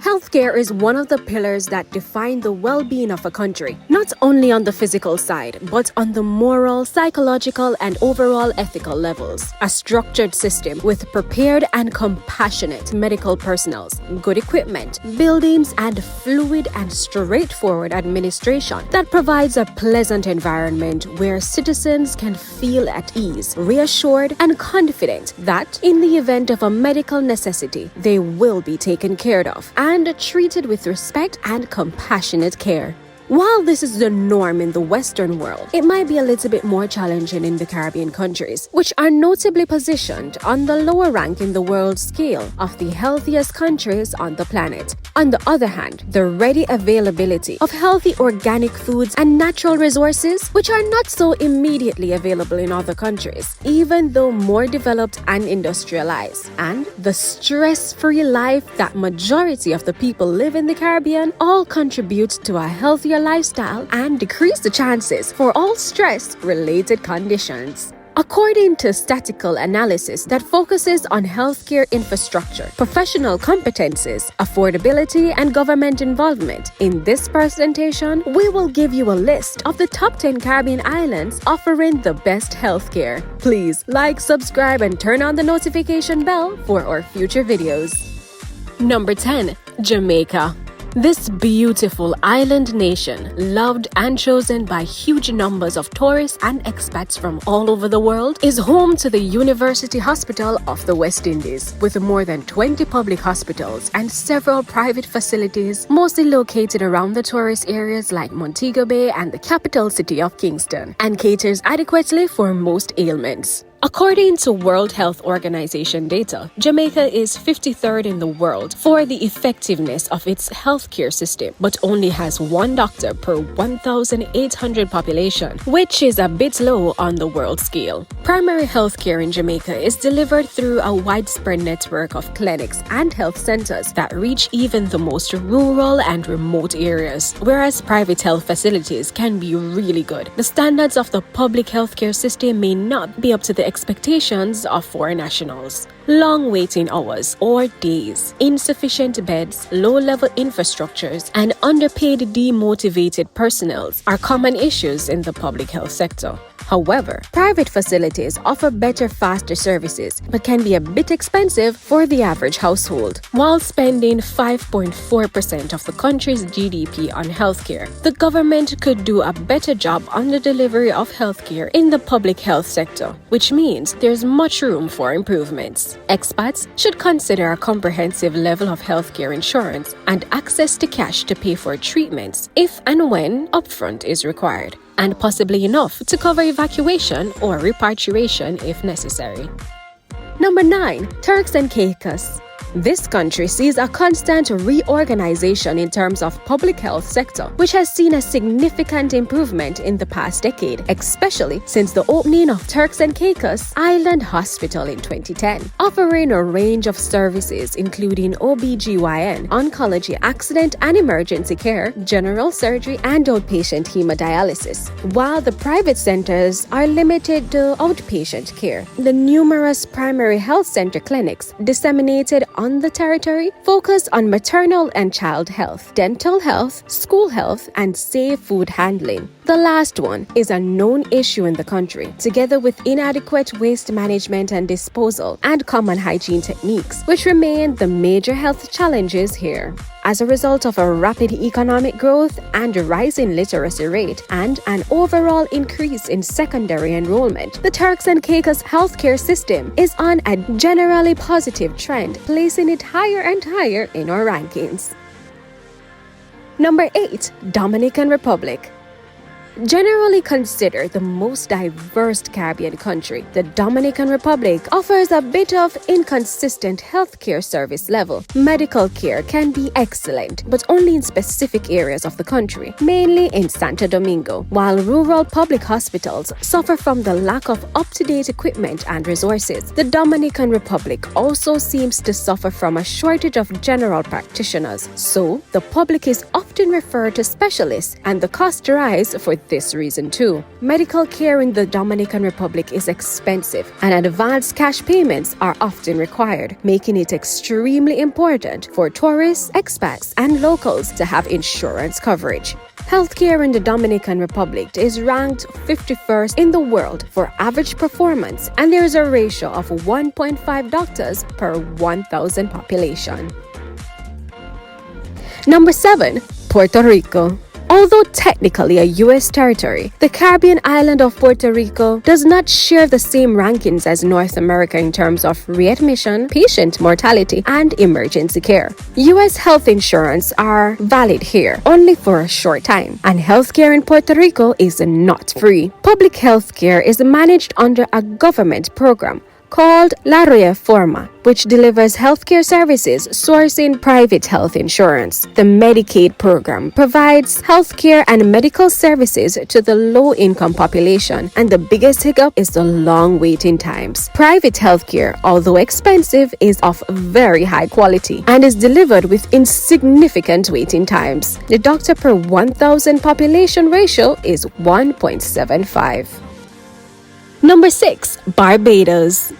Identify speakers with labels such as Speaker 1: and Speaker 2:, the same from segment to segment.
Speaker 1: Healthcare is one of the pillars that define the well-being of a country, not only on the physical side, but on the moral, psychological, and overall ethical levels. A structured system with prepared and compassionate medical personnel, good equipment, buildings, and fluid and straightforward administration that provides a pleasant environment where citizens can feel at ease, reassured, and confident that in the event of a medical necessity, they will be taken care of and treated with respect and compassionate care. While this is the norm in the Western world, it might be a little bit more challenging in the Caribbean countries, which are notably positioned on the lower rank in the world scale of the healthiest countries on the planet. On the other hand, the ready availability of healthy organic foods and natural resources, which are not so immediately available in other countries, even though more developed and industrialized, and the stress-free life that majority of the people live in the Caribbean all contribute to a healthier lifestyle and decrease the chances for all stress-related conditions. According to statistical analysis that focuses on healthcare infrastructure, professional competencies, affordability, and government involvement, in this presentation, we will give you a list of the top 10 Caribbean islands offering the best healthcare. Please like, subscribe, and turn on the notification bell for our future videos. Number 10. Jamaica. This beautiful island nation, loved and chosen by huge numbers of tourists and expats from all over the world, is home to the University Hospital of the West Indies, with more than 20 public hospitals and several private facilities, mostly located around the tourist areas like Montego Bay and the capital city of Kingston, and caters adequately for most ailments. According to World Health Organization data, Jamaica is 53rd in the world for the effectiveness of its healthcare system, but only has one doctor per 1,800 population, which is a bit low on the world scale. Primary healthcare in Jamaica is delivered through a widespread network of clinics and health centers that reach even the most rural and remote areas, whereas private health facilities can be really good. The standards of the public healthcare system may not be up to the expectations of foreign nationals. Long waiting hours or days, insufficient beds, low-level infrastructures, and underpaid, demotivated personnel are common issues in the public health sector. However, private facilities offer better, faster services but can be a bit expensive for the average household. While spending 5.4% of the country's GDP on healthcare, the government could do a better job on the delivery of healthcare in the public health sector, which means there's much room for improvements. Expats should consider a comprehensive level of healthcare insurance and access to cash to pay for treatments if and when upfront is required, and possibly enough to cover evacuation or repatriation if necessary. Number 9. Turks and Caicos. This country sees a constant reorganization in terms of public health sector, which has seen a significant improvement in the past decade, especially since the opening of Turks and Caicos Island Hospital in 2010, offering a range of services including OBGYN, oncology, accident and emergency care, general surgery, and outpatient hemodialysis. While the private centers are limited to outpatient care, the numerous primary health center clinics disseminated on the territory focus on maternal and child health, dental health, school health, and safe food handling. The last one is a known issue in the country, together with inadequate waste management and disposal and common hygiene techniques, which remain the major health challenges here. As a result of a rapid economic growth and a rising literacy rate and an overall increase in secondary enrollment, the Turks and Caicos healthcare system is on a generally positive trend, placing it higher and higher in our rankings. Number 8. Dominican Republic. Generally considered the most diverse Caribbean country, the Dominican Republic offers a bit of inconsistent healthcare service level. Medical care can be excellent, but only in specific areas of the country, mainly in Santo Domingo, while rural public hospitals suffer from the lack of up-to-date equipment and resources. The Dominican Republic also seems to suffer from a shortage of general practitioners, so the public is often referred to specialists and the cost rise for this reason too. Medical care in the Dominican Republic is expensive, and advanced cash payments are often required, making it extremely important for tourists, expats, and locals to have insurance coverage. Healthcare in the Dominican Republic is ranked 51st in the world for average performance, and there is a ratio of 1.5 doctors per 1,000 population. Number 7. Puerto Rico. Although technically a U.S. territory, the Caribbean island of Puerto Rico does not share the same rankings as North America in terms of readmission, patient mortality, and emergency care. U.S. health insurance are valid here only for a short time, and healthcare in Puerto Rico is not free. Public healthcare is managed under a government program called La Reforma, which delivers healthcare services sourcing private health insurance. The Medicaid program provides healthcare and medical services to the low-income population, and the biggest hiccup is the long waiting times. Private healthcare, although expensive, is of very high quality and is delivered with insignificant waiting times. The doctor per 1,000 population ratio is 1.75. Number 6. Barbados.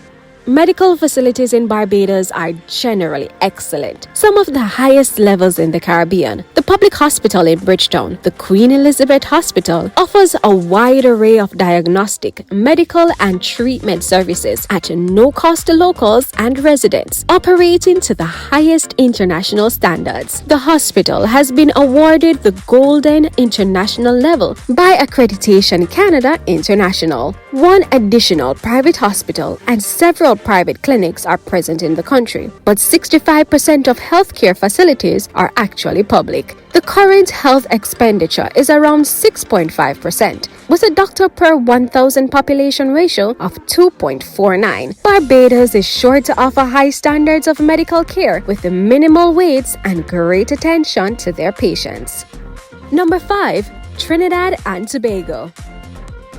Speaker 1: Medical facilities in Barbados are generally excellent, some of the highest levels in the Caribbean. The public hospital in Bridgetown, the Queen Elizabeth Hospital, offers a wide array of diagnostic, medical, and treatment services at no cost to locals and residents, operating to the highest international standards. The hospital has been awarded the Golden International level by Accreditation Canada International. One additional private hospital and several private clinics are present in the country, but 65% of healthcare facilities are actually public. The current health expenditure is around 6.5%, with a doctor per 1,000 population ratio of 2.49. Barbados is sure to offer high standards of medical care with minimal waits and great attention to their patients. Number 5. Trinidad and Tobago.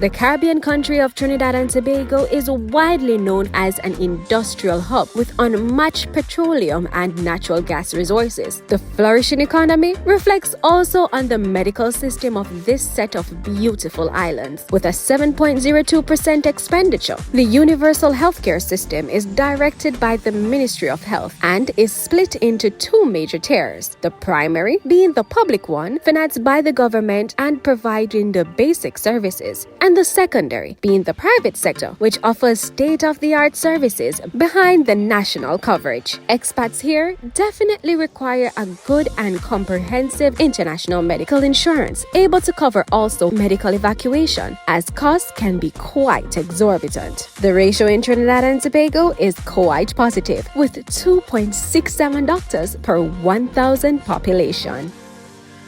Speaker 1: The Caribbean country of Trinidad and Tobago is widely known as an industrial hub with unmatched petroleum and natural gas resources. The flourishing economy reflects also on the medical system of this set of beautiful islands. With a 7.02% expenditure, the universal healthcare system is directed by the Ministry of Health and is split into two major tiers, the primary being the public one, financed by the government and providing the basic services, and the secondary being the private sector, which offers state-of-the-art services behind the national coverage. Expats here definitely require a good and comprehensive international medical insurance, able to cover also medical evacuation, as costs can be quite exorbitant. The ratio in Trinidad and Tobago is quite positive, with 2.67 doctors per 1,000 population.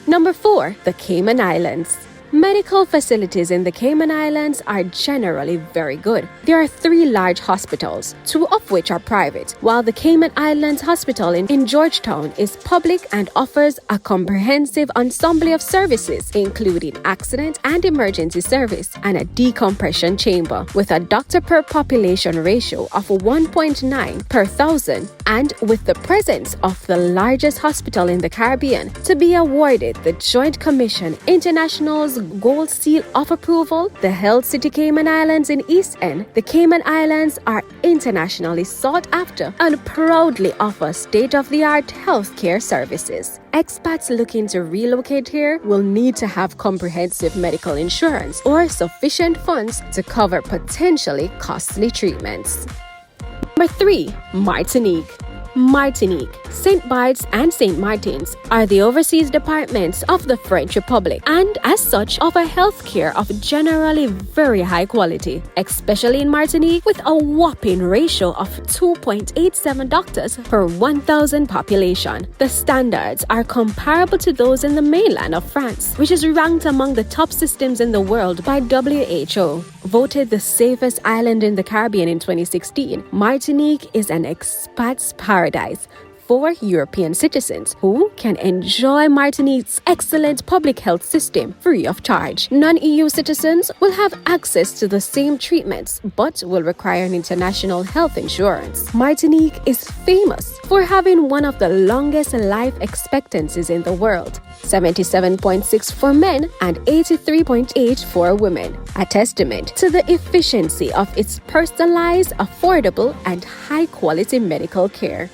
Speaker 1: Number 4. The Cayman Islands. Medical facilities in the Cayman Islands are generally very good. There are 3 large hospitals, 2 of which are private, while the Cayman Islands Hospital in Georgetown is public and offers a comprehensive ensemble of services, including accident and emergency service and a decompression chamber, with a doctor per population ratio of 1.9 per 1,000, and with the presence of the largest hospital in the Caribbean to be awarded the Joint Commission International's Gold Seal of Approval, the Health City Cayman Islands in East End. The Cayman Islands are internationally sought after and proudly offer state-of-the-art healthcare services. Expats looking to relocate here will need to have comprehensive medical insurance or sufficient funds to cover potentially costly treatments. Number 3. Martinique. Martinique, St. Bart's and St. Martin's are the overseas departments of the French Republic and as such offer healthcare of generally very high quality, especially in Martinique with a whopping ratio of 2.87 doctors per 1,000 population. The standards are comparable to those in the mainland of France, which is ranked among the top systems in the world by WHO. Voted the safest island in the Caribbean in 2016, Martinique is an expat's paradise, for European citizens who can enjoy Martinique's excellent public health system free of charge. Non-EU citizens will have access to the same treatments but will require an international health insurance. Martinique is famous for having one of the longest life expectancies in the world, 77.6 for men and 83.8 for women, a testament to the efficiency of its personalized, affordable, and high-quality medical care.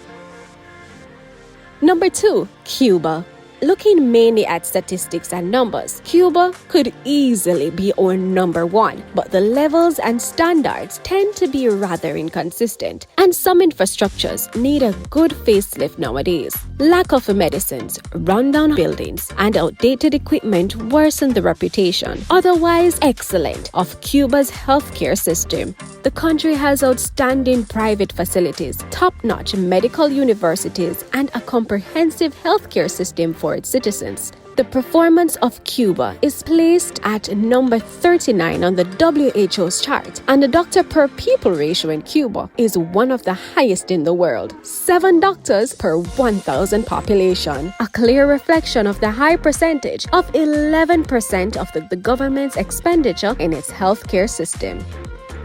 Speaker 1: Number 2, Cuba. Looking mainly at statistics and numbers, Cuba could easily be our number 1, but the levels and standards tend to be rather inconsistent, and some infrastructures need a good facelift nowadays. Lack of medicines, rundown buildings, and outdated equipment worsen the reputation, otherwise excellent, of Cuba's healthcare system. The country has outstanding private facilities, top-notch medical universities, and a comprehensive healthcare system for its citizens. The performance of Cuba is placed at number 39 on the WHO's chart, and the doctor per pupil ratio in Cuba is one of the highest in the world, 7 doctors per 1,000 population, a clear reflection of the high percentage of 11% of the government's expenditure in its healthcare system.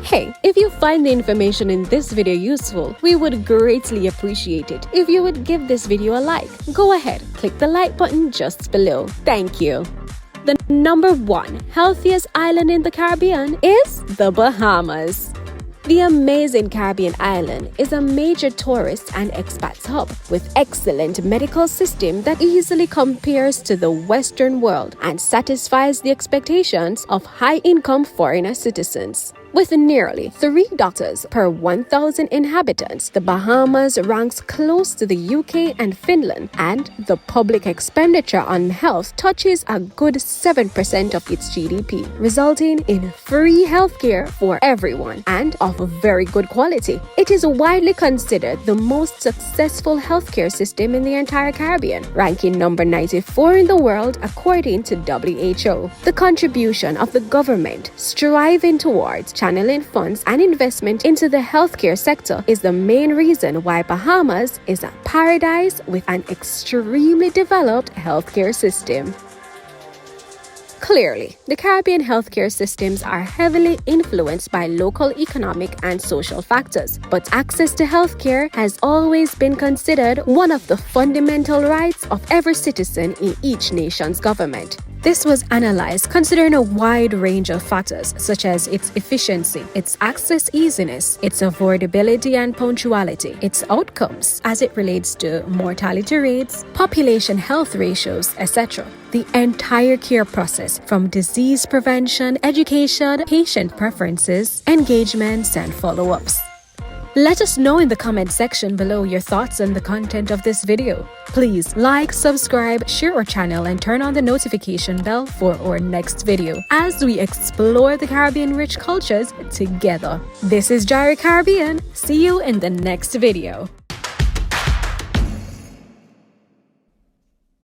Speaker 1: Hey, if you find the information in this video useful, we would greatly appreciate it if you would give this video a like. Go ahead, click the like button just below. Thank you. The number 1 healthiest island in the Caribbean is the Bahamas. The amazing Caribbean island is a major tourist and expats hub with excellent medical system that easily compares to the Western world and satisfies the expectations of high-income foreigner citizens. With nearly 3 doctors per 1,000 inhabitants, the Bahamas ranks close to the UK and Finland, and the public expenditure on health touches a good 7% of its GDP, resulting in free healthcare for everyone and of very good quality. It is widely considered the most successful healthcare system in the entire Caribbean, ranking number 94 in the world according to WHO. The contribution of the government striving towards channeling funds and investment into the healthcare sector is the main reason why Bahamas is a paradise with an extremely developed healthcare system. Clearly, the Caribbean healthcare systems are heavily influenced by local economic and social factors, but access to healthcare has always been considered one of the fundamental rights of every citizen in each nation's government. This was analyzed considering a wide range of factors such as its efficiency, its access easiness, its affordability and punctuality, its outcomes as it relates to mortality rates, population health ratios, etc. The entire care process from disease prevention, education, patient preferences, engagements, and follow-ups. Let us know in the comment section below your thoughts on the content of this video. Please like, subscribe, share our channel, and turn on the notification bell for our next video as we explore the Caribbean rich cultures together. This is J-irie Caribbean. See you in the next video.